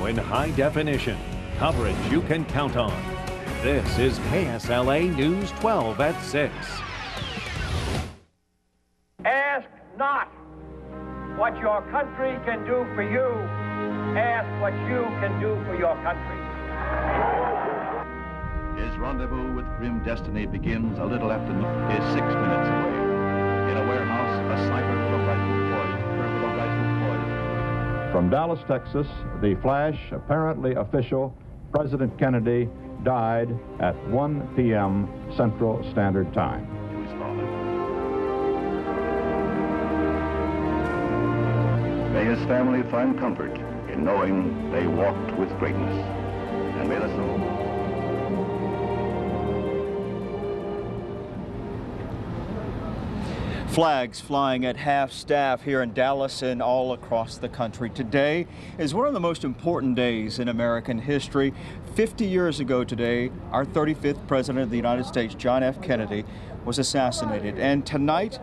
now in high definition. Coverage you can count on. This is KSLA News 12 at 6. Ask not what your country can do for you. Ask what you can do for your country. His rendezvous with grim destiny begins a little after noon. He is 6 minutes away. In a warehouse, a sniper with a rifle poised. From Dallas, Texas, the flash, apparently official, President Kennedy died at 1 p.m. Central Standard Time. May his family find comfort in knowing they walked with greatness. And may the soul. Flags flying at half-staff here in Dallas and all across the country. Today is one of the most important days in American history. 50 years ago today, our 35th President of the United States, John F. Kennedy, was assassinated. And tonight,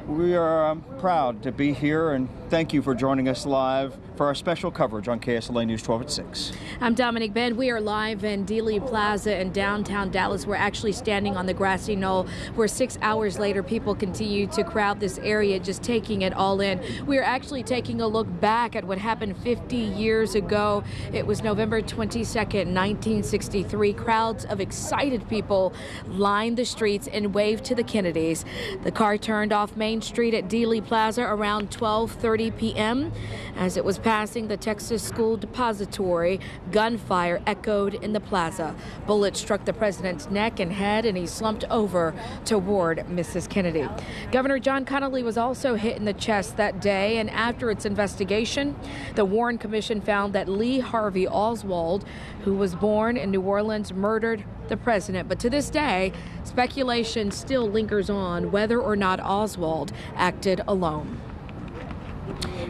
we are proud to be here, and thank you for joining us live for our special coverage on KSLA News 12 at 6. I'm Domonique. Benn. We are live in Dealey Plaza in downtown Dallas. We're actually standing on the grassy knoll where 6 hours later people continue to crowd this area, just taking it all in. We are actually taking a look back at what happened 50 years ago. It was November 22nd, 1963. Crowds of excited people lined the streets and waved to the Kennedys. The car turned off Main Street at Dealey Plaza around 12:30 p.m. As it was passing the Texas School Depository, gunfire echoed in the plaza. Bullets struck the president's neck and head, and he slumped over toward Mrs. Kennedy. Governor John Connally was also hit in the chest that day, and after its investigation, the Warren Commission found that Lee Harvey Oswald, who was born in New Orleans, murdered the president. But to this day, speculation still lingers on whether or not Oswald acted alone.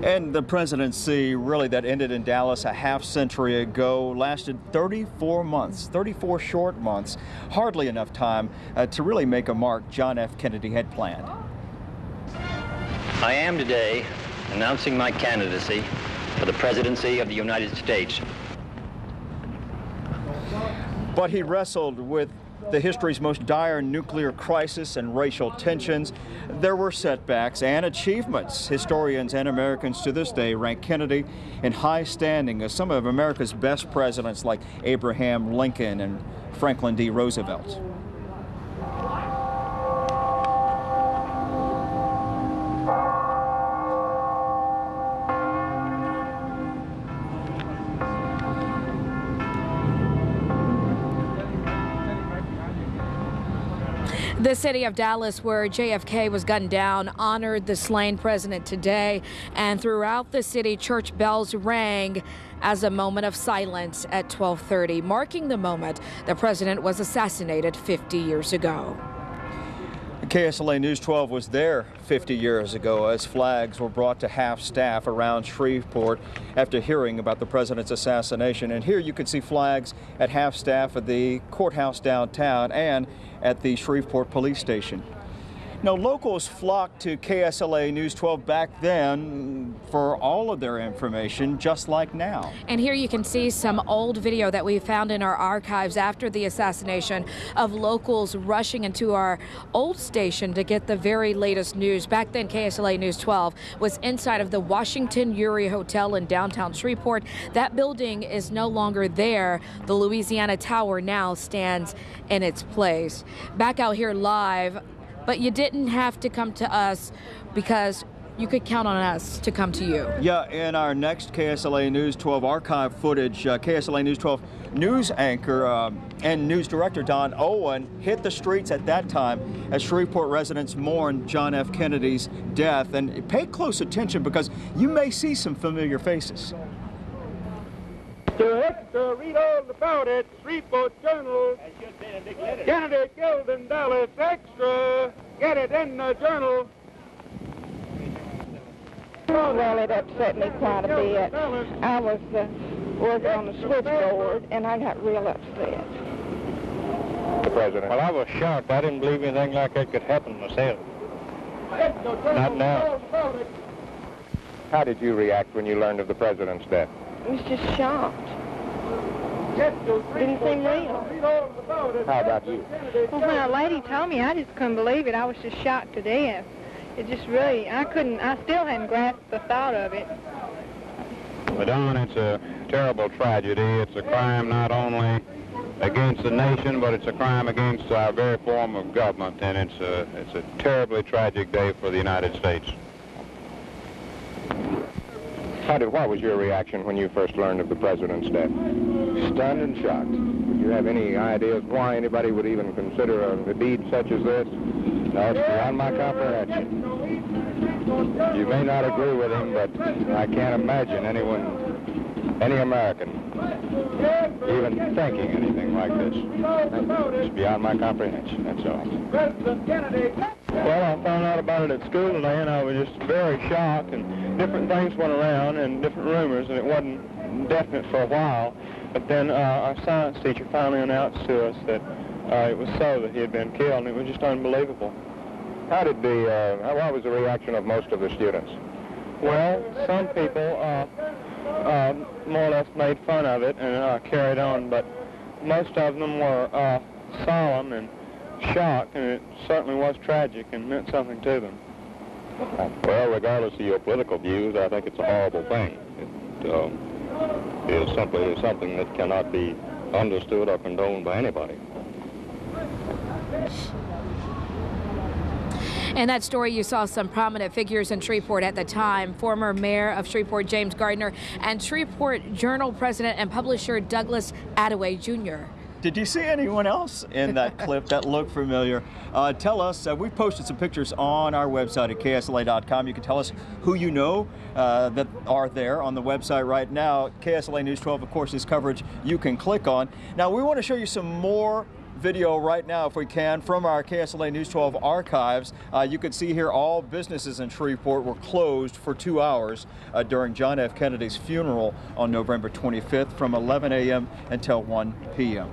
And the presidency really that ended in Dallas a half century ago lasted 34 months, 34 short months, hardly enough time to really make a mark John F. Kennedy had planned. I am today announcing my candidacy for the presidency of the United States. But he wrestled with the history's most dire nuclear crisis and racial tensions. There were setbacks and achievements. Historians and Americans to this day rank Kennedy in high standing as some of America's best presidents like Abraham Lincoln and Franklin D. Roosevelt. The city of Dallas, where JFK was gunned down, honored the slain president today, and throughout the city, church bells rang as a moment of silence at 12:30, marking the moment the president was assassinated 50 years ago. KSLA News 12 was there 50 years ago as flags were brought to half-staff around Shreveport after hearing about the president's assassination. And here you can see flags at half-staff at the courthouse downtown and at the Shreveport police station. Now, locals flocked to KSLA News 12 back then for all of their information, just like now. And here you can see some old video that we found in our archives after the assassination of locals rushing into our old station to get the very latest news. Back then, KSLA News 12 was inside of the Washington Uri Hotel in downtown Shreveport. That building is no longer there. The Louisiana Tower now stands in its place. Back out here live. But you didn't have to come to us because you could count on us to come to you. Yeah, in our next KSLA News 12 archive footage, KSLA News 12 news anchor and news director Don Owen hit the streets at that time as Shreveport residents mourned John F. Kennedy's death. And pay close attention because you may see some familiar faces. To extra, read all about it, Shreveport Journal. Kennedy killed in Dallas, extra. Get it in the Journal. Well, it upset me quite a bit. I was working on the switchboard, and I got real upset. The president. Well, I was shocked. I didn't believe anything like that could happen myself. Not now. How did you react when you learned of the president's death? was just shocked. Didn't seem real. How about you? Well, when a lady told me, I just couldn't believe it. I was just shocked to death. It just really, I still hadn't grasped the thought of it. Well, Don, it's a terrible tragedy. It's a crime not only against the nation, but it's a crime against our very form of government, and it's a terribly tragic day for the United States. What was your reaction when you first learned of the president's death? Stunned and shocked. Do you have any ideas why anybody would even consider a deed such as this? No, it's beyond my comprehension. You may not agree with him, but I can't imagine any American even thinking anything like this. It's beyond my comprehension, that's all. Well, I found out about it at school today, and I was just very shocked, and different things went around and different rumors, and it wasn't definite for a while. But then our science teacher finally announced to us that it was so, that he had been killed, and it was just unbelievable. What was the reaction of most of the students? Well, some people more or less made fun of it and carried on, but most of them were solemn and shocked, and it certainly was tragic and meant something to them. Well, regardless of your political views, I think it's a horrible thing. It is simply something that cannot be understood or condoned by anybody. In that story, you saw some prominent figures in Shreveport at the time. Former Mayor of Shreveport, James Gardner, and Shreveport Journal president and publisher Douglas Attaway, Jr. Did you see anyone else in that clip that looked familiar? Tell us. We've posted some pictures on our website at KSLA.com. You can tell us who you know that are there on the website right now. KSLA News 12, of course, is coverage you can click on. Now, we want to show you some more video right now, if we can, from our KSLA News 12 archives. You can see here all businesses in Shreveport were closed for 2 hours during John F. Kennedy's funeral on November 25th from 11 a.m. until 1 p.m.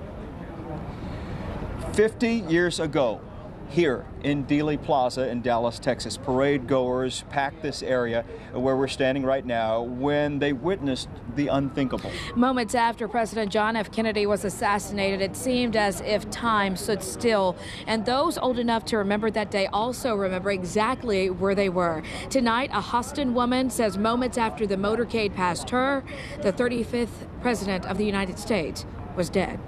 50 years ago, here in Dealey Plaza in Dallas, Texas, parade goers packed this area where we're standing right now when they witnessed the unthinkable. Moments after President John F. Kennedy was assassinated, it seemed as if time stood still. And those old enough to remember that day also remember exactly where they were. Tonight, a Houston woman says moments after the motorcade passed her, the 35th President of the United States was dead.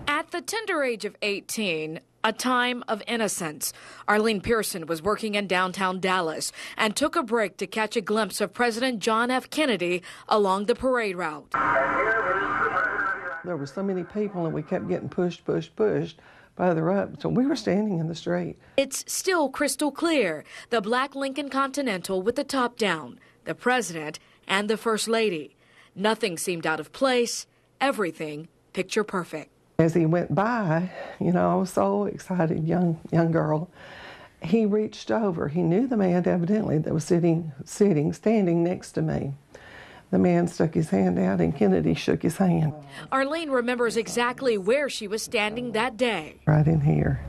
At the tender age of 18, a time of innocence, Arlene Pearson was working in downtown Dallas and took a break to catch a glimpse of President John F. Kennedy along the parade route. There were so many people and we kept getting pushed further up, so we were standing in the street. It's still crystal clear, the black Lincoln Continental with the top down, the president and the First Lady. Nothing seemed out of place, everything picture perfect. As he went by, you know, I was so excited, young girl. He reached over. He knew the man evidently that was standing next to me. The man stuck his hand out and Kennedy shook his hand. Arlene remembers exactly where she was standing that day. Right in here,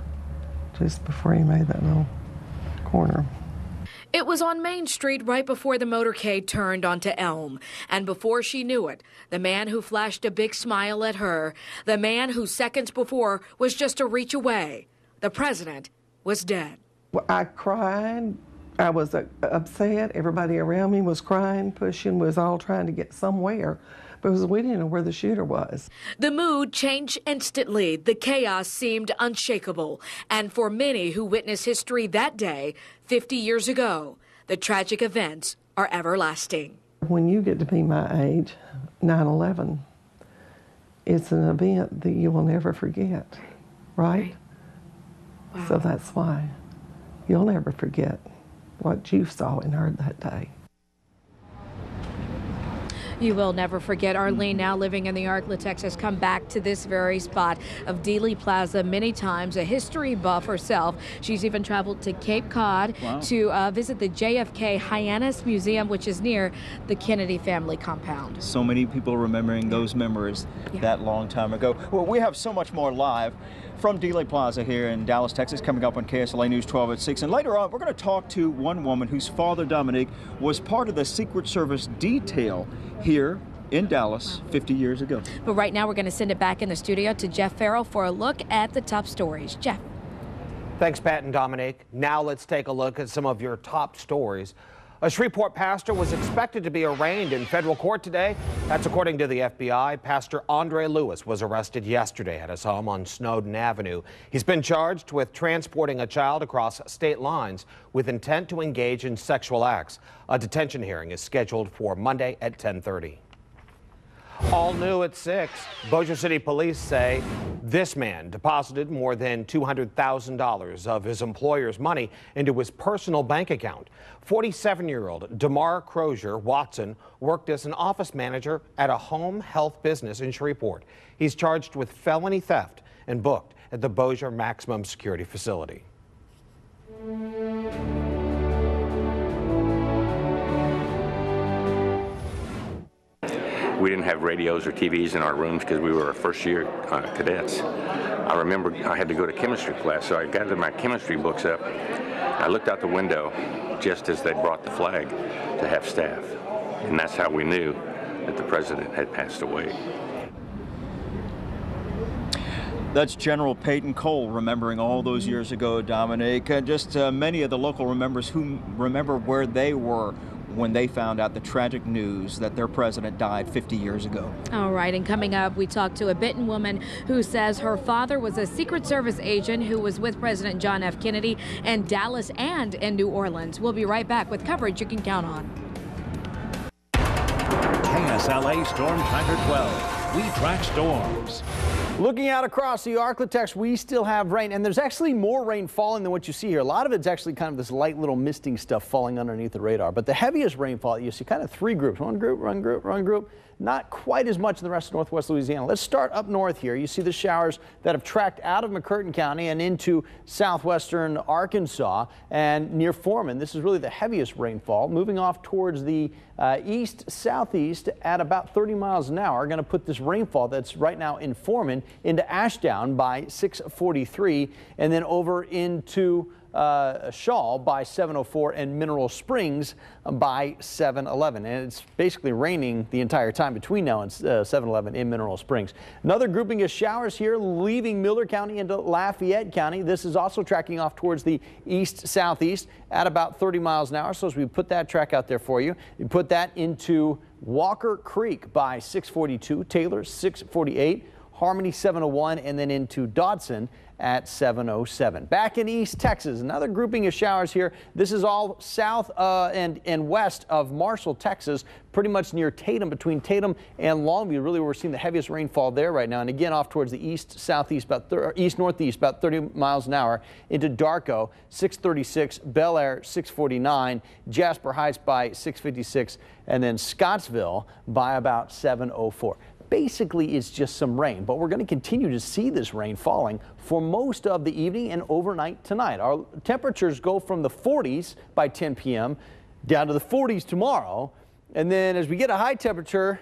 just before he made that little corner. It was on Main Street right before the motorcade turned onto Elm. And before she knew it, the man who flashed a big smile at her, the man who seconds before was just a reach away, the president was dead. I cried. I was upset. Everybody around me was crying, pushing, was all trying to get somewhere because we didn't know where the shooter was. The mood changed instantly. The chaos seemed unshakable. And for many who witnessed history that day, 50 years ago, the tragic events are everlasting. When you get to be my age, 9/11, it's an event that you will never forget, right? Wow. So that's why you'll never forget what you saw and heard that day. You will never forget. Arlene, now living in the Arklay, Texas, come back to this very spot of Dealey Plaza many times, a history buff herself. She's even traveled to Cape Cod to visit the JFK Hyannis Museum, which is near the Kennedy family compound. So many people remembering those memories that long time ago. Well, we have so much more live from Dealey Plaza here in Dallas, Texas, coming up on KSLA News 12 at 6. And later on, we're going to talk to one woman whose father, Domonique, was part of the Secret Service detail here in Dallas 50 years ago. But right now we're going to send it back in the studio to Jeff Farrell for a look at the top stories. Jeff. Thanks, Pat and Dominique. Now let's take a look at some of your top stories. A Shreveport pastor was expected to be arraigned in federal court today. That's according to the FBI. Pastor Andre Lewis was arrested yesterday at his home on Snowden Avenue. He's been charged with transporting a child across state lines with intent to engage in sexual acts. A detention hearing is scheduled for Monday at 10:30. All new at 6, Bossier City police say this man deposited more than $200,000 of his employer's money into his personal bank account. 47-year-old DeMar Crozier Watson worked as an office manager at a home health business in Shreveport. He's charged with felony theft and booked at the Bossier Maximum Security Facility. We didn't have radios or TVs in our rooms because we were first-year cadets. I remember I had to go to chemistry class, so I gathered my chemistry books up. I looked out the window just as they brought the flag to have staff, and that's how we knew that the president had passed away. That's General Peyton Cole remembering all those years ago, Dominique. Just many of the local members who remember where they were when they found out the tragic news that their president died 50 years ago. All right, and coming up, we talked to a Benton woman who says her father was a Secret Service agent who was with President John F. Kennedy in Dallas and in New Orleans. We'll be right back with coverage you can count on. KSLA Storm Tracker 12. We track storms. Looking out across the Arklatex, we still have rain, and there's actually more rain falling than what you see here. A lot of it's actually kind of this light little misting stuff falling underneath the radar. But the heaviest rainfall, you see kind of three groups. One group, one group, one group. Not quite as much in the rest of northwest Louisiana. Let's start up north here. You see the showers that have tracked out of McCurtain County and into southwestern Arkansas and near Foreman. This is really the heaviest rainfall. Moving off towards the east-southeast at about 30 miles an hour. Going to put this rainfall that's right now in Foreman into Ashdown by 6:43 and then over into Shaw by 7:04 and Mineral Springs by 7:11, and it's basically raining the entire time between now and 7:11 in Mineral Springs. Another grouping of showers here leaving Miller County into Lafayette County. This is also tracking off towards the east-southeast at about 30 miles an hour. So as we put that track out there for you, you put that into Walker Creek by 6:42, Taylor 6:48, Harmony 7:01, and then into Dodson at 7:07. Back in East Texas, another grouping of showers here. This is all south and west of Marshall, Texas, pretty much near Tatum, between Tatum and Longview. Really, we're seeing the heaviest rainfall there right now. And again, off towards the east-southeast, east-northeast, about 30 miles an hour into Darko, 6:36, Bel Air, 6:49, Jasper Heights by 6:56, and then Scottsville by about 7:04. Basically, it's just some rain, but we're going to continue to see this rain falling for most of the evening and overnight tonight. Our temperatures go from the 40s by 10 p.m. down to the 40s tomorrow, and then as we get a high temperature,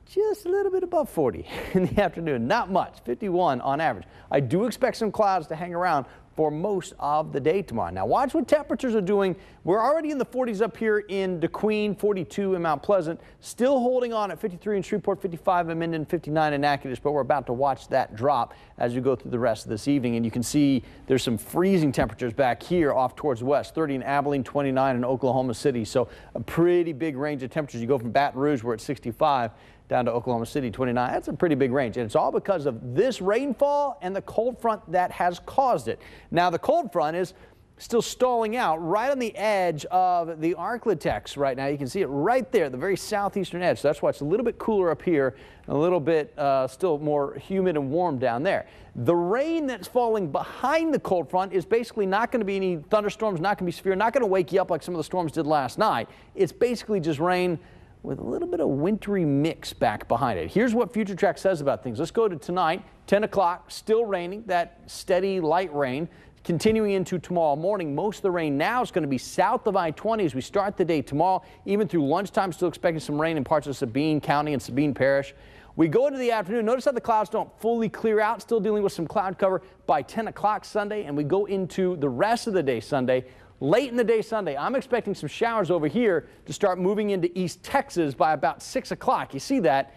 just a little bit above 40 in the afternoon. Not much, 51 on average. I do expect some clouds to hang around for most of the day tomorrow. Now watch what temperatures are doing. We're already in the 40s up here in DeQueen, 42 in Mount Pleasant, still holding on at 53 in Shreveport, 55 in Minden, 59 in Natchitoches, but we're about to watch that drop as we go through the rest of this evening. And you can see there's some freezing temperatures back here off towards the west, 30 in Abilene, 29 in Oklahoma City. So a pretty big range of temperatures. You go from Baton Rouge, we're at 65, down to Oklahoma City, 29. That's a pretty big range, and it's all because of this rainfall and the cold front that has caused it. Now, the cold front is still stalling out right on the edge of the Arklatex right now. You can see it right there, the very southeastern edge. So that's why it's a little bit cooler up here, a little bit still more humid and warm down there. The rain that's falling behind the cold front is basically not going to be any thunderstorms, not going to be severe, not going to wake you up like some of the storms did last night. It's basically just rain with a little bit of wintry mix back behind it. Here's what Future Track says about things. Let's go to tonight, 10 o'clock, still raining, that steady light rain. Continuing into tomorrow morning, most of the rain now is going to be south of I-20 as we start the day tomorrow. Even through lunchtime, still expecting some rain in parts of Sabine County and Sabine Parish. We go into the afternoon. Notice how the clouds don't fully clear out, still dealing with some cloud cover by 10 o'clock Sunday, and we go into the rest of the day Sunday. Late in the day Sunday, I'm expecting some showers over here to start moving into East Texas by about 6 o'clock. You see that?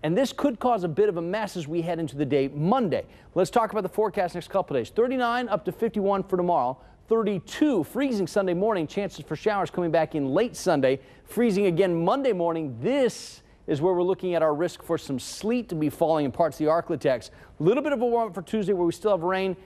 And this could cause a bit of a mess as we head into the day Monday. Let's talk about the forecast next couple days. 39 up to 51 for tomorrow. 32, freezing Sunday morning. Chances for showers coming back in late Sunday. Freezing again Monday morning. This is where we're looking at our risk for some sleet to be falling in parts of the Arklatex. A little bit of a warm up for Tuesday where we still have rain.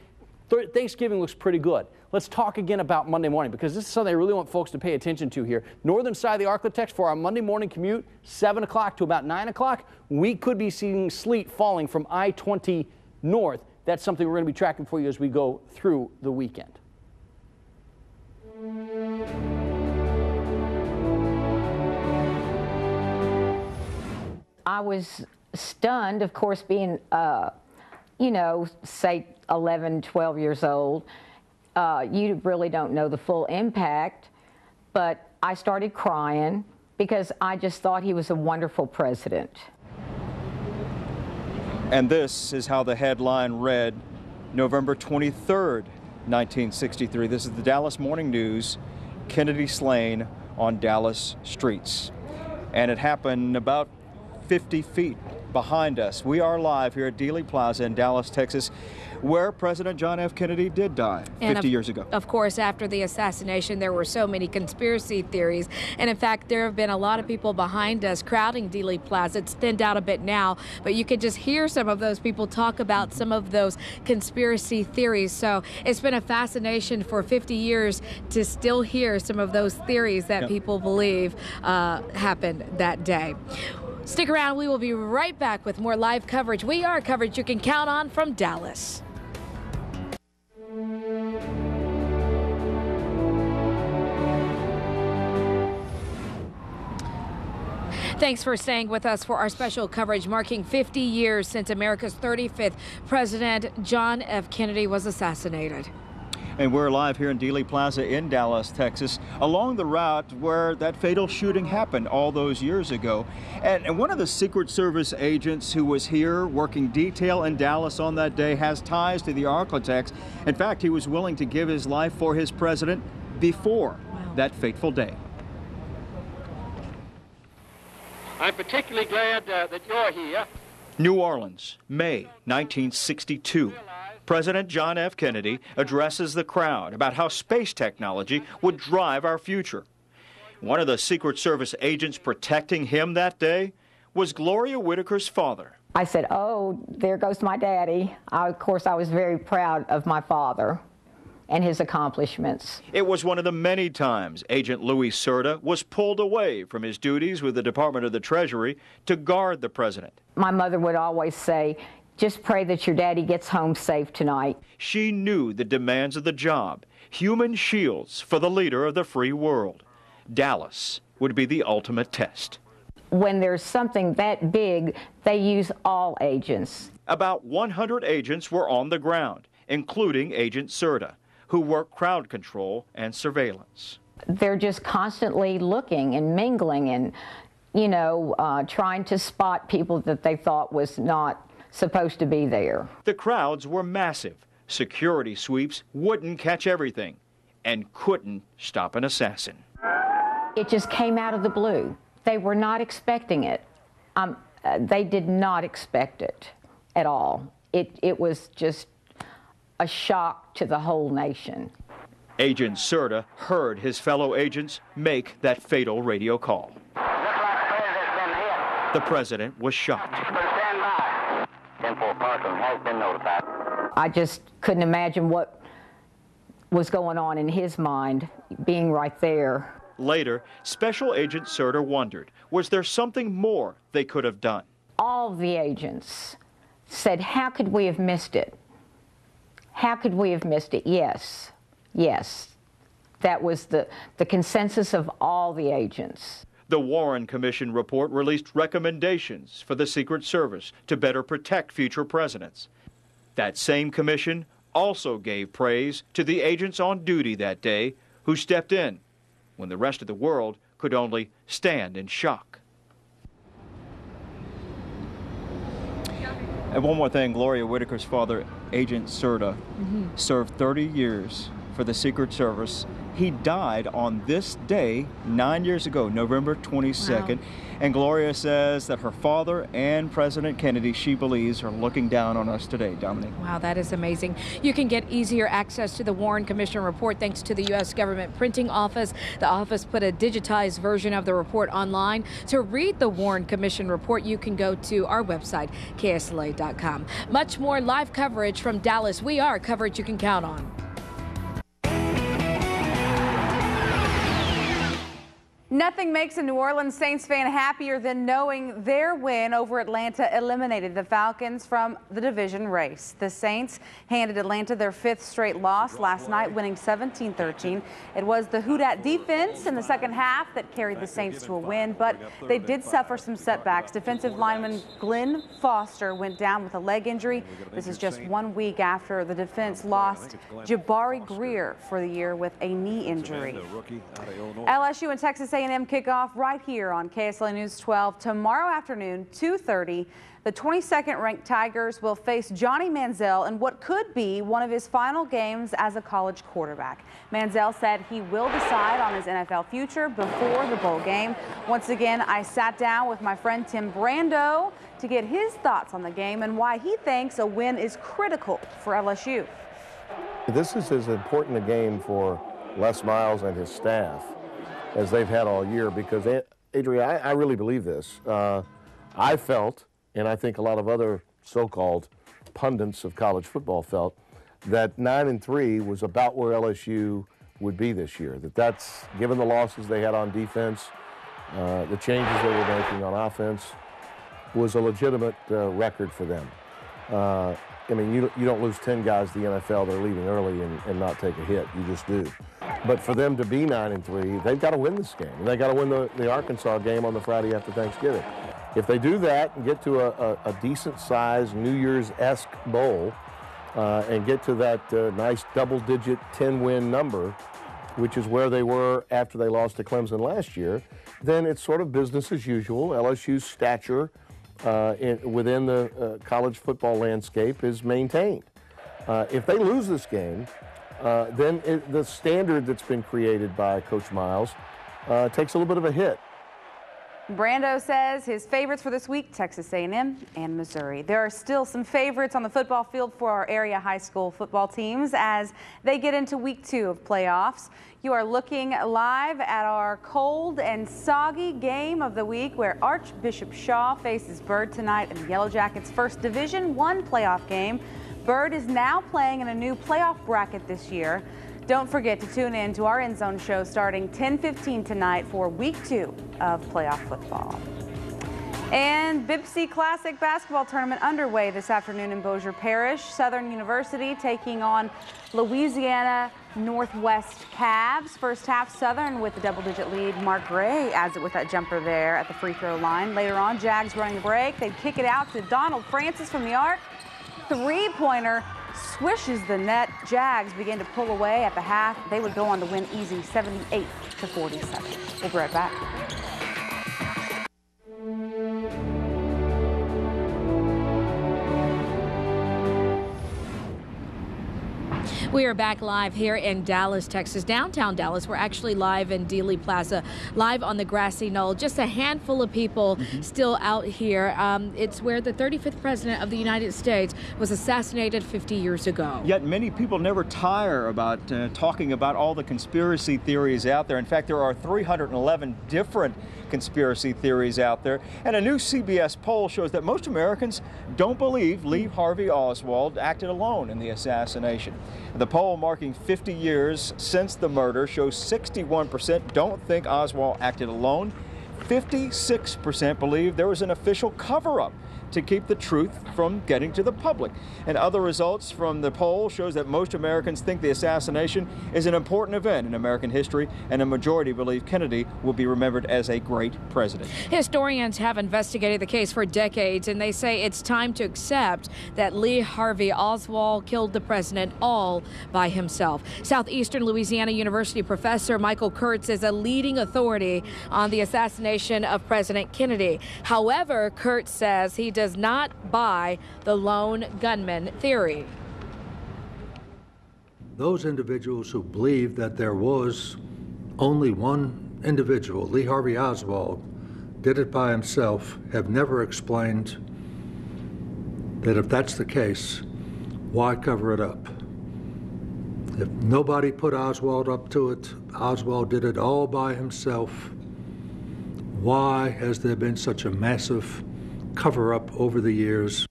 Thanksgiving looks pretty good. Let's talk again about Monday morning, because this is something I really want folks to pay attention to here. Northern side of the Arklatex for our Monday morning commute, 7 o'clock to about 9 o'clock. We could be seeing sleet falling from I-20 north. That's something we're going to be tracking for you as we go through the weekend. I was stunned, of course, being, you know, say 11, 12 years old. You really don't know the full impact, but I started crying because I just thought he was a wonderful president. And this is how the headline read November 23rd, 1963. This is the Dallas Morning News, Kennedy slain on Dallas streets. And it happened about 50 feet behind us. We are live here at Dealey Plaza in Dallas, Texas, where President John F. Kennedy did die 50 years ago. Of course, after the assassination, there were so many conspiracy theories. And in fact, there have been a lot of people behind us crowding Dealey Plaza. It's thinned out a bit now, but you can just hear some of those people talk about some of those conspiracy theories. So it's been a fascination for 50 years to still hear some of those theories that people believe happened that day. Stick around. We will be right back with more live coverage. We are coverage you can count on from Dallas. Thanks for staying with us for our special coverage marking 50 years since America's 35th President John F. Kennedy was assassinated. And we're live here in Dealey Plaza in Dallas, Texas, along the route where that fatal shooting happened all those years ago. And one of the Secret Service agents who was here working detail in Dallas on that day has ties to the Arklatex. In fact, he was willing to give his life for his president before that fateful day. I'm particularly glad that you're here. New Orleans, May 1962. President John F. Kennedy addresses the crowd about how space technology would drive our future. One of the Secret Service agents protecting him that day was Gloria Whitaker's father. I said, oh, there goes my daddy. Of course, I was very proud of my father and his accomplishments. It was one of the many times Agent Louis Serta was pulled away from his duties with the Department of the Treasury to guard the president. My mother would always say, just pray that your daddy gets home safe tonight. She knew the demands of the job, human shields for the leader of the free world. Dallas would be the ultimate test. When there's something that big, they use all agents. About 100 agents were on the ground, including Agent Serta, who worked crowd control and surveillance. They're just constantly looking and mingling and, you know, trying to spot people that they thought was not supposed to be there. The crowds were massive. Security sweeps wouldn't catch everything and couldn't stop an assassin. It just came out of the blue. They were not expecting it. They did not expect it at all. It was just a shock to the whole nation. Agent Serta heard his fellow agents make that fatal radio call. The president was shocked. I just couldn't imagine what was going on in his mind, being right there. Later, Special Agent Serta wondered, was there something more they could have done? All the agents said, how could we have missed it? How could we have missed it? Yes, yes. That was the consensus of all the agents. The Warren Commission report released recommendations for the Secret Service to better protect future presidents. That same commission also gave praise to the agents on duty that day who stepped in when the rest of the world could only stand in shock. And one more thing, Gloria Whitaker's father, Agent Serta, served 30 years for the Secret Service He died on this day 9 years ago, November 22nd. Wow. And Gloria says that her father and President Kennedy, she believes, are looking down on us today, Domonique. Wow, that is amazing. You can get easier access to the Warren Commission report thanks to the U.S. Government Printing Office. The office put a digitized version of the report online. To read the Warren Commission report, you can go to our website, KSLA.com. Much more live coverage from Dallas. We are coverage you can count on. Nothing makes a New Orleans Saints fan happier than knowing their win over Atlanta eliminated the Falcons from the division race. The Saints handed Atlanta their 5th straight loss last night, winning 17-13. It was the Houdat defense in the second half that carried the Saints to a win, but they did suffer some setbacks. Defensive lineman Glenn Foster went down with a leg injury. This is just 1 week after the defense lost Jabari Greer for the year with a knee injury. LSU and Texas A&M kickoff right here on KSLA News 12 tomorrow afternoon, 2:30. The 22nd ranked Tigers will face Johnny Manziel in what could be one of his final games as a college quarterback. Manziel said he will decide on his NFL future before the bowl game. Once again, I sat down with my friend Tim Brando to get his thoughts on the game and why he thinks a win is critical for LSU. This is as important a game for Les Miles and his staff as they've had all year, because, Adria, I really believe this. I felt, and I think a lot of other so-called pundits of college football felt, that 9-3 was about where LSU would be this year. That's, given the losses they had on defense, the changes they were making on offense, was a legitimate record for them. I mean, you don't lose 10 guys to the NFL that are leaving early and not take a hit. You just do. But for them to be 9-3, they've got to win this game. And they've got to win the Arkansas game on the Friday after Thanksgiving. If they do that and get to a decent-sized New Year's-esque bowl and get to that nice double-digit 10-win number, which is where they were after they lost to Clemson last year, then it's sort of business as usual. LSU's stature within the college football landscape is maintained. If they lose this game, then the standard that's been created by Coach Miles takes a little bit of a hit. Brando says his favorites for this week, Texas A&M and Missouri. There are still some favorites on the football field for our area high school football teams as they get into week 2 of playoffs. You are looking live at our cold and soggy game of the week where Archbishop Shaw faces Byrd tonight in the Yellow Jackets' first Division I playoff game. Byrd is now playing in a new playoff bracket this year. Don't forget to tune in to our End Zone show starting 10:15 tonight for week 2 of playoff football. And BIPC Classic basketball tournament underway this afternoon in Bossier Parish. Southern University taking on Louisiana Northwest Cavs. First half, Southern with the double-digit lead. Mark Gray adds it with that jumper there at the free throw line. Later on, Jags running the break. They kick it out to Donald Francis from the arc. Three-pointer swishes the net. Jags begin to pull away at the half. They would go on to win easy 78-47. We'll be right back. We are back live here in Dallas, Texas, downtown Dallas. We're actually live in Dealey Plaza, live on the grassy knoll. Just a handful of people still out here. It's where the 35th president of the United States was assassinated 50 years ago. Yet many people never tire about talking about all the conspiracy theories out there. In fact, there are 311 different conspiracy theories out there. And a new CBS poll shows that most Americans don't believe Lee Harvey Oswald acted alone in the assassination. The poll, marking 50 years since the murder, shows 61% don't think Oswald acted alone. 56% believe there was an official cover-up to keep the truth from getting to the public. And other results from the poll shows that most Americans think the assassination is an important event in American history, and a majority believe Kennedy will be remembered as a great president. Historians have investigated the case for decades, and they say it's time to accept that Lee Harvey Oswald killed the president all by himself. Southeastern Louisiana University professor Michael Kurtz is a leading authority on the assassination of President Kennedy. However, Kurtz says he does not buy the lone gunman theory. those individuals who believe that there was only one individual, Lee Harvey Oswald, did it by himself, have never explained that if that's the case, why cover it up? If nobody put Oswald up to it, Oswald did it all by himself, why has there been such a massive cover-up over the years?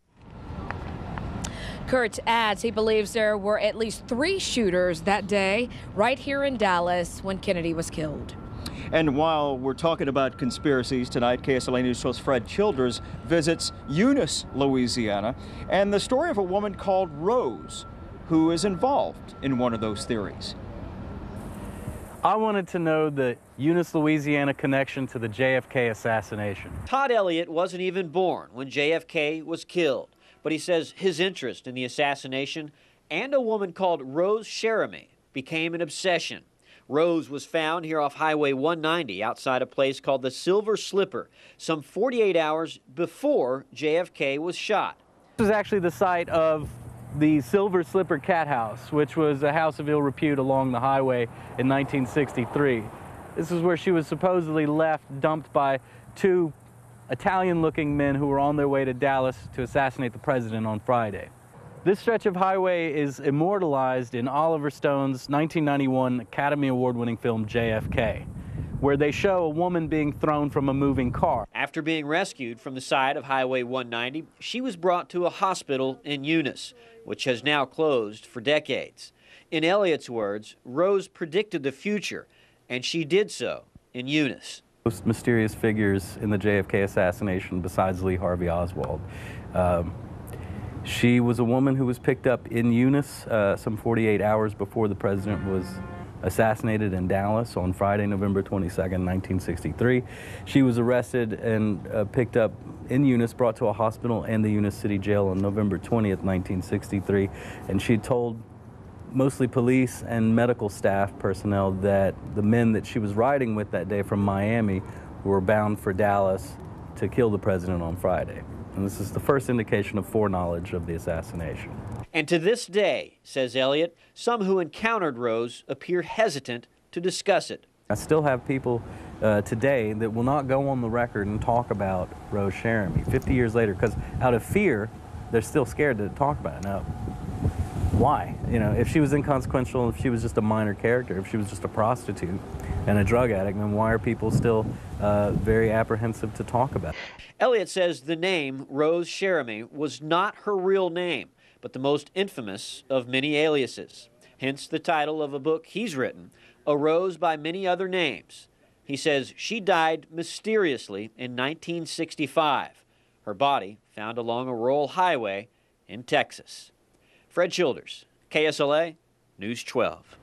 Kurtz adds he believes there were at least 3 shooters that day right here in Dallas when Kennedy was killed. And while we're talking about conspiracies tonight, KSLA News host Fred Childers visits Eunice, Louisiana, and the story of a woman called Rose who is involved in one of those theories. I wanted to know the Eunice, Louisiana connection to the JFK assassination. Todd Elliott wasn't even born when JFK was killed, but he says his interest in the assassination and a woman called Rose Cheramy became an obsession. Rose was found here off Highway 190 outside a place called the Silver Slipper, some 48 hours before JFK was shot. This is actually the site of the Silver Slipper Cat House, which was a house of ill repute along the highway in 1963. This is where she was supposedly left, dumped by 2 Italian-looking men who were on their way to Dallas to assassinate the president on Friday. This stretch of highway is immortalized in Oliver Stone's 1991 Academy Award-winning film JFK, where they show a woman being thrown from a moving car. After being rescued from the side of Highway 190, she was brought to a hospital in Eunice, which has now closed for decades. In Elliott's words, Rose predicted the future, and she did so in Eunice. Most mysterious figures in the JFK assassination besides Lee Harvey Oswald. She was a woman who was picked up in Eunice some 48 hours before the president was assassinated in Dallas on Friday, November 22nd, 1963. She was arrested and picked up in Eunice, brought to a hospital and the Eunice City Jail on November 20th, 1963. And she told mostly police and medical staff personnel that the men that she was riding with that day from Miami were bound for Dallas to kill the president on Friday. And this is the first indication of foreknowledge of the assassination. And to this day, says Elliott, some who encountered Rose appear hesitant to discuss it. I still have people today that will not go on the record and talk about Rose Cheramy 50 years later, because out of fear, they're still scared to talk about it. Now, why? You know, if she was inconsequential, if she was just a minor character, if she was just a prostitute and a drug addict, then why are people still very apprehensive to talk about it? Elliott says the name Rose Cheramy was not her real name, but the most infamous of many aliases. Hence the title of a book he's written, A Rose by Many Other Names. He says she died mysteriously in 1965. Her body found along a rural highway in Texas. Fred Childers, KSLA, News 12.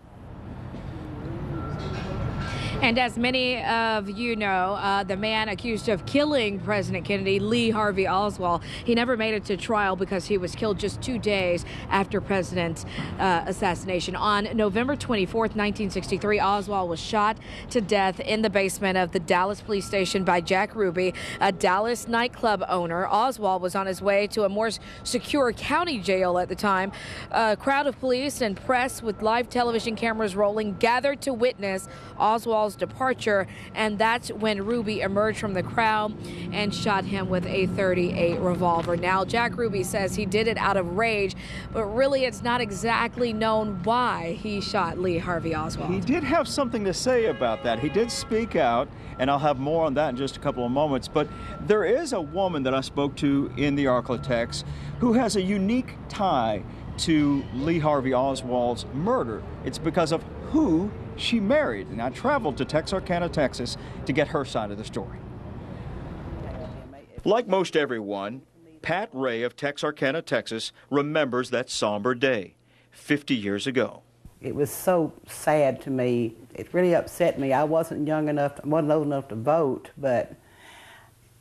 And as many of you know, the man accused of killing President Kennedy, Lee Harvey Oswald, he never made it to trial because he was killed just 2 days after President's assassination. On November 24th, 1963, Oswald was shot to death in the basement of the Dallas police station by Jack Ruby, a Dallas nightclub owner. Oswald was on his way to a more secure county jail at the time. A crowd of police and press with live television cameras rolling gathered to witness Oswald's departure, and that's when Ruby emerged from the crowd and shot him with a .38 revolver. Now, Jack Ruby says he did it out of rage, but really it's not exactly known why he shot Lee Harvey Oswald. He did have something to say about that. He did speak out, and I'll have more on that in just a couple of moments, but there is a woman that I spoke to in the Arklatex who has a unique tie to Lee Harvey Oswald's murder. It's because of who she married, and I traveled to Texarkana, Texas to get her side of the story. Like most everyone, Pat Ray of Texarkana, Texas remembers that somber day 50 years ago. It was so sad to me. It really upset me. I wasn't old enough to vote, but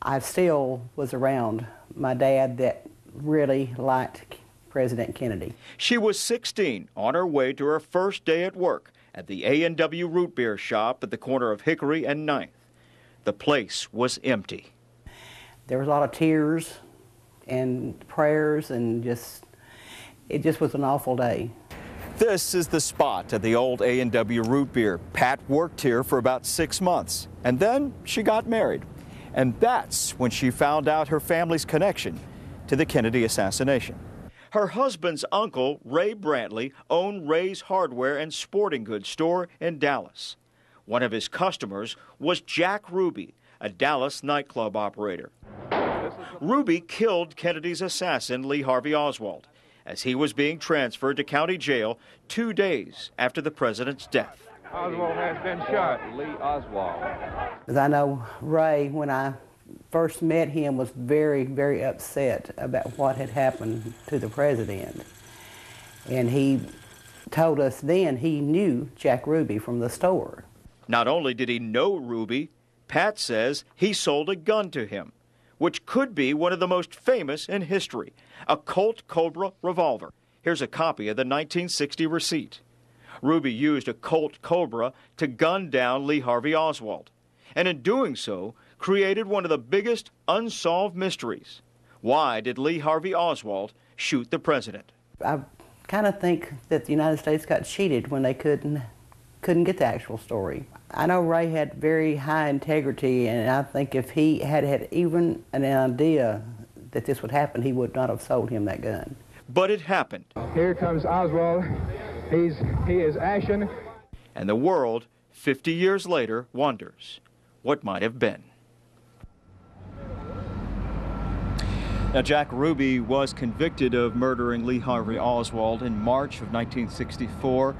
I still was around my dad that really liked President Kennedy. She was 16, on her way to her first day at work at the A&W Root Beer shop at the corner of Hickory and 9th. The place was empty. There was a lot of tears and prayers, and it just was an awful day. This is the spot at the old A&W Root Beer. Pat worked here for about 6 months, and then she got married. And that's when she found out her family's connection to the Kennedy assassination. Her husband's uncle, Ray Brantley, owned Ray's Hardware and Sporting Goods store in Dallas. One of his customers was Jack Ruby, a Dallas nightclub operator. Ruby killed Kennedy's assassin, Lee Harvey Oswald, as he was being transferred to county jail 2 days after the president's death. Oswald has been shot. Lee Oswald. As I know, Ray, when I first met him, was very, very upset about what had happened to the president. And he told us then he knew Jack Ruby from the store. Not only did he know Ruby, Pat says he sold a gun to him, which could be one of the most famous in history, a Colt Cobra revolver. Here's a copy of the 1960 receipt. Ruby used a Colt Cobra to gun down Lee Harvey Oswald, and in doing so, created one of the biggest unsolved mysteries. Why did Lee Harvey Oswald shoot the president? I kind of think that the United States got cheated when they couldn't get the actual story. I know Ray had very high integrity, and I think if he had had even an idea that this would happen, he would not have sold him that gun. But it happened. Here comes Oswald. He is ashen. And the world, 50 years later, wonders what might have been. Now, Jack Ruby was convicted of murdering Lee Harvey Oswald in March of 1964,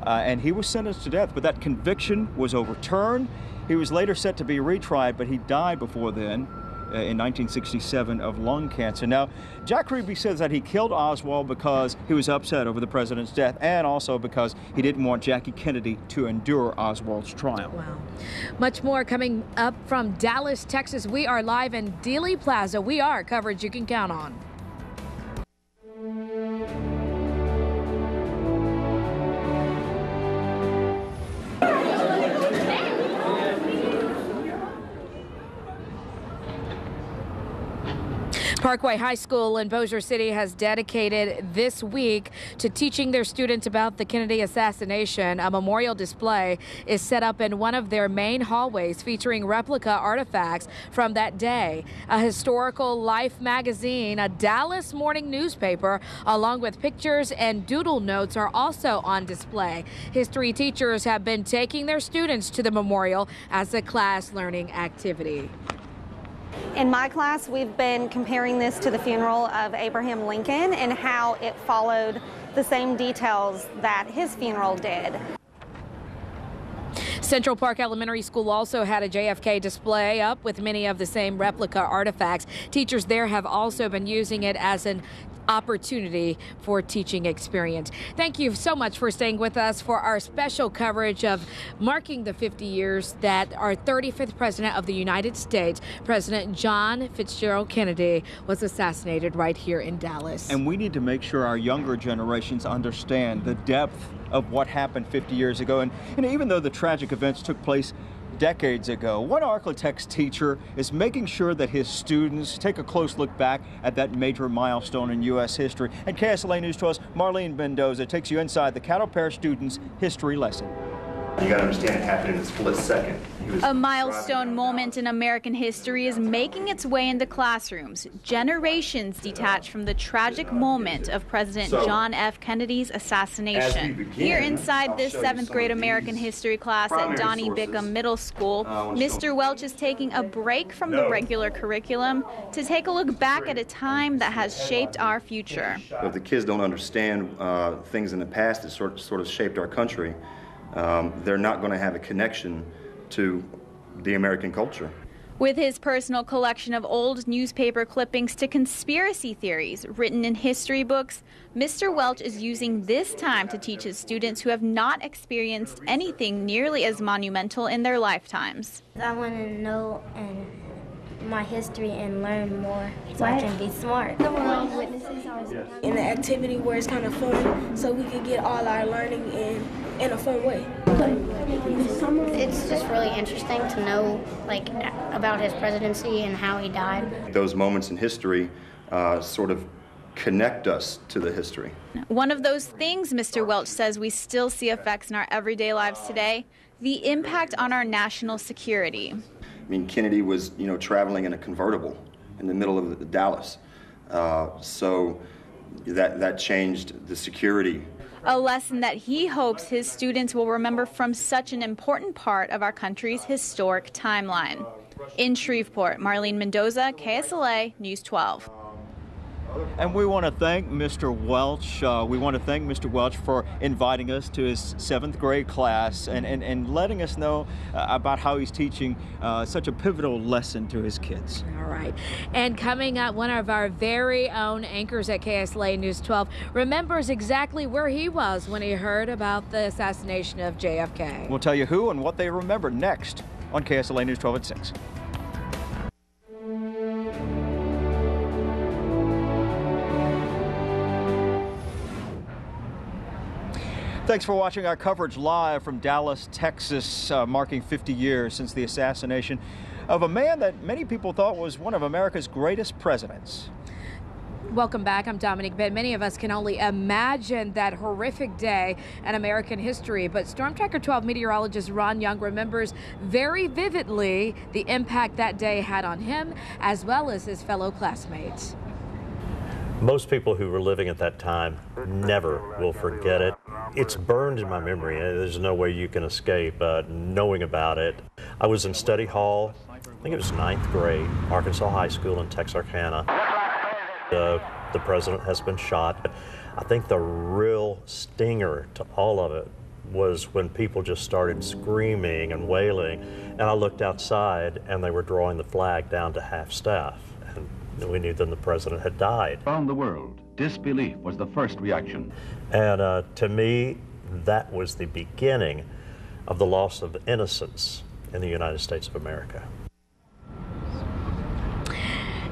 and he was sentenced to death, but that conviction was overturned. He was later set to be retried, but he died before then in 1967 of lung cancer. Now, Jack Ruby says that he killed Oswald because he was upset over the president's death, and also because he didn't want Jackie Kennedy to endure Oswald's trial. Wow. Much more coming up from Dallas, Texas. We are live in Dealey Plaza. We are coverage you can count on. Parkway High School in Bossier City has dedicated this week to teaching their students about the Kennedy assassination. A memorial display is set up in one of their main hallways featuring replica artifacts from that day. A historical Life magazine, a Dallas morning newspaper, along with pictures and doodle notes are also on display. History teachers have been taking their students to the memorial as a class learning activity. In my class, we've been comparing this to the funeral of Abraham Lincoln and how it followed the same details that his funeral did. Central Park Elementary School also had a JFK display up with many of the same replica artifacts. Teachers there have also been using it as an opportunity for teaching experience. Thank you so much for staying with us for our special coverage of marking the 50 years that our 35th president of the United States, President John Fitzgerald Kennedy, was assassinated right here in Dallas. And we need to make sure our younger generations understand the depth of what happened 50 years ago. And even though the tragic events took place decades ago, one Arklatex teacher is making sure that his students take a close look back at that major milestone in U.S. history. And KSLA News 12's Marlene Mendoza takes you inside the Cattle Pair students' history lesson. You gotta understand it happened in a split second. A milestone moment in American history is making its way into classrooms, generations detached from the tragic moment of President John F. Kennedy's assassination. Here inside this 7th grade American history class at Donnie Bickham Middle School, Mr. Welch is taking a break from the regular curriculum to take a look back at a time that has shaped our future. If the kids don't understand things in the past that sort of shaped our country, they're not going to have a connection to the American culture. With his personal collection of old newspaper clippings to conspiracy theories written in history books, Mr. Welch is using this time to teach his students who have not experienced anything nearly as monumental in their lifetimes. I want to know my history and learn more so I can be smart. In the activity where it's kind of fun, so we can get all our learning in a fun way. It's just really interesting to know about his presidency and how he died. Those moments in history sort of connect us to the history. One of those things, Mr. Welch says, we still see effects in our everyday lives today, the impact on our national security. I mean, Kennedy was, traveling in a convertible in the middle of Dallas. So that changed the security. A lesson that he hopes his students will remember from such an important part of our country's historic timeline. In Shreveport, Marlene Mendoza, KSLA News 12. And we want to thank Mr. Welch. We want to thank Mr. Welch for inviting us to his 7th grade class and letting us know about how he's teaching such a pivotal lesson to his kids. All right. And coming up, one of our very own anchors at KSLA News 12 remembers exactly where he was when he heard about the assassination of JFK. We'll tell you who and what they remember next on KSLA News 12 at 6. Thanks for watching our coverage live from Dallas, Texas, marking 50 years since the assassination of a man that many people thought was one of America's greatest presidents. Welcome back. I'm Domonique. Benn. Many of us can only imagine that horrific day in American history, but Storm Tracker 12 meteorologist Ron Young remembers very vividly the impact that day had on him as well as his fellow classmates. Most people who were living at that time never will forget it. It's burned in my memory. There's no way you can escape knowing about it. I was in study hall, I think it was 9th grade, Arkansas High School in Texarkana. The president has been shot. I think the real stinger to all of it was when people just started screaming and wailing, and I looked outside and they were drawing the flag down to half staff. We knew then the president had died. Around the world, disbelief was the first reaction. And to me, that was the beginning of the loss of innocence in the United States of America.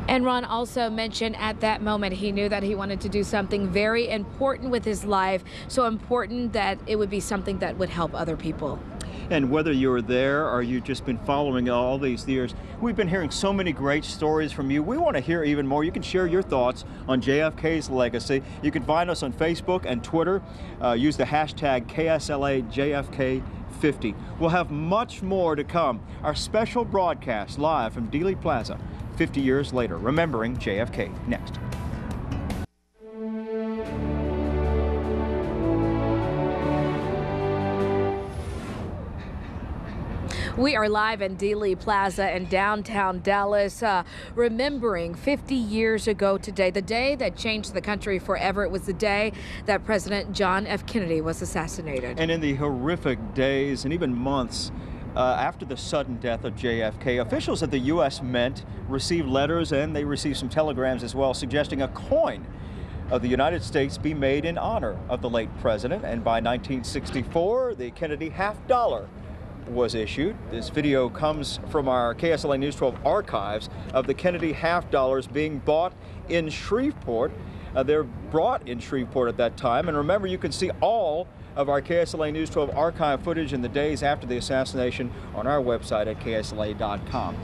And Ron also mentioned at that moment he knew that he wanted to do something very important with his life, so important that it would be something that would help other people. And whether you were there or you've just been following all these years, we've been hearing so many great stories from you. We want to hear even more. You can share your thoughts on JFK's legacy. You can find us on Facebook and Twitter. Use the hashtag KSLAJFK50. We'll have much more to come. Our special broadcast live from Dealey Plaza, 50 years later, remembering JFK. Next. We are live in Dealey Plaza in downtown Dallas, remembering 50 years ago today, the day that changed the country forever. It was the day that President John F. Kennedy was assassinated. And in the horrific days and even months after the sudden death of JFK, officials at the U.S. Mint received letters and they received some telegrams as well suggesting a coin of the United States be made in honor of the late president. And by 1964, the Kennedy $50 was issued. This video comes from our KSLA News 12 archives of the Kennedy $50 being bought in Shreveport. They're brought in Shreveport at that time. And remember, you can see all of our KSLA News 12 archive footage in the days after the assassination on our website at KSLA.com.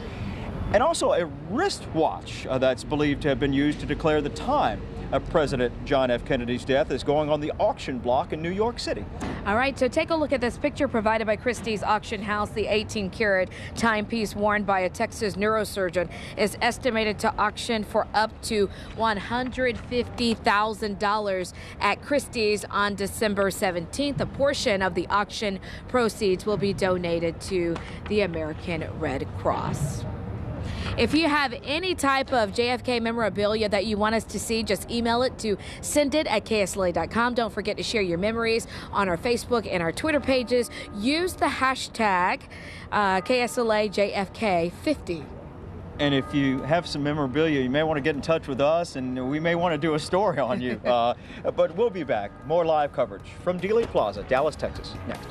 And also a wristwatch that's believed to have been used to declare the time of President John F. Kennedy's death is going on the auction block in New York City. All right, so take a look at this picture provided by Christie's Auction House. The 18-karat timepiece worn by a Texas neurosurgeon is estimated to auction for up to $150,000 at Christie's on December 17th. A portion of the auction proceeds will be donated to the American Red Cross. If you have any type of JFK memorabilia that you want us to see, just email it to sendit@ksla.com. Don't forget to share your memories on our Facebook and our Twitter pages. Use the hashtag KSLAJFK50. And if you have some memorabilia, you may want to get in touch with us, and we may want to do a story on you. But we'll be back. More live coverage from Dealey Plaza, Dallas, Texas, next.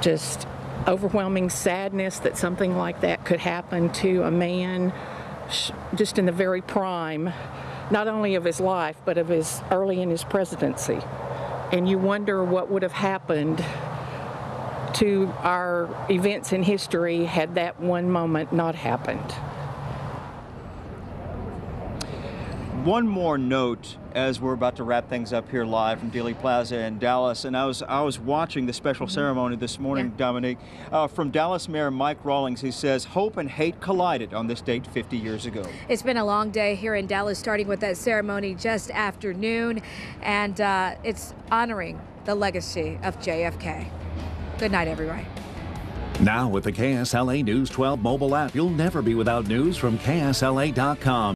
Just overwhelming sadness that something like that could happen to a man just in the very prime, not only of his life, but of his early in his presidency. And you wonder what would have happened to our events in history had that one moment not happened. One more note as we're about to wrap things up here live from Dealey Plaza in Dallas, and I was watching the special ceremony this morning, Domonique. From Dallas Mayor Mike Rawlings, he says hope and hate collided on this date 50 years ago. It's been a long day here in Dallas, starting with that ceremony just after noon, and it's honoring the legacy of JFK. Good night, everybody. Now with the KSLA News 12 mobile app, you'll never be without news from KSLA.com.